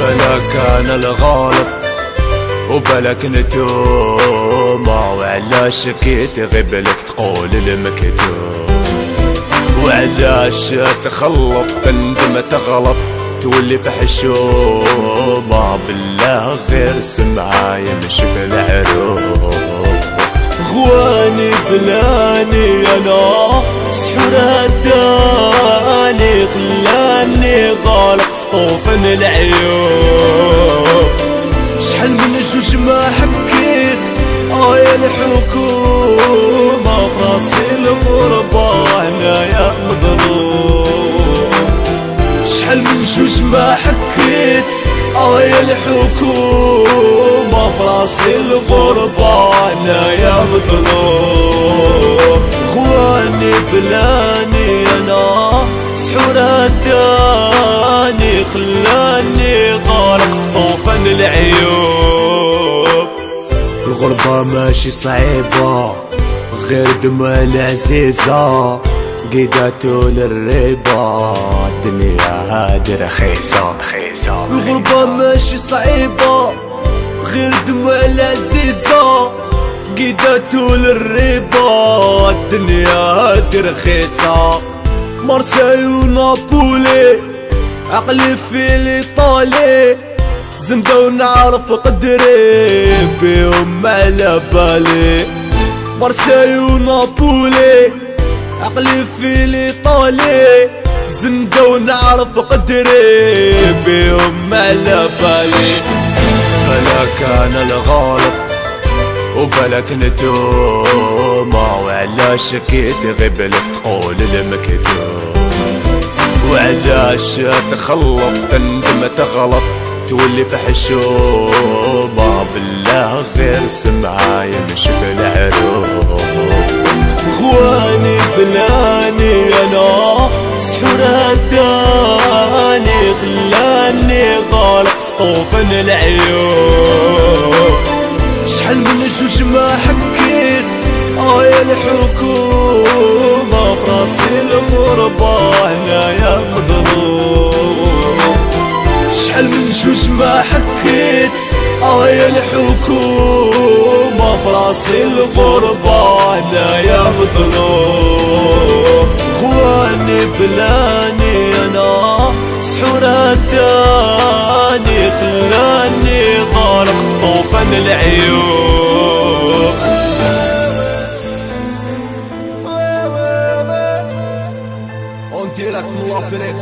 بلا كان الغلط وبلك نتوما، وعلاش كي تغيب لك تقول المكتوب، وعلاش تخلط تندم تغلط تولي في حشومة. بالله غير سمعة يمشي في العروب، غواني بلاني انا سحور هداني، خلاني غالق في طوفن العيوب. شحال من جوج ما حكيت يا الحكومة، براسي الغربة هنايا مظلوم. شحال من جوج ما حكيت يا الحكومة، براسي الغربة هنايا مظلوم. غواني بلاني انا سحور هداني، خلاني غارق في طوفان العيوب. الغربة ماشي صعيبة غير دموع العزيزة، قيداتو للريبة الدنيا هادي رخيصة. الغربة ماشي صعيبة غير دموع العزيزة، قيداتو للريبة الدنيا هادي رخيصة. مارسيل ونابولي عقلي في الايطالي، زنده ونعرف قدري بيهم على بالي. مارسيل ونابولي عقلي في الايطالي، زنده ونعرف قدري بيهم على بالي. بلا كان الغلط وبلك نتوما، وعلاش كي تغيب لك تقول المكتوب، وعلاش تخلط تندم تغلط تولي في حشومة. بالله غير سمعة يمشي في العروب، غواني بلاني انا سحور هداني، خلاني غالق في طوفن العيوب. شحال من جوج ما حكيت يا الحكومة، براسي الغربة هنايا مظلوم. شحال من جوج ما حكيت يا الحكومة، براسي الغربة هنايا مظلوم. غواني بلاني انا سحور هداني، خلاني غارق في طوفان العيوب. اون ديريكت من لافريك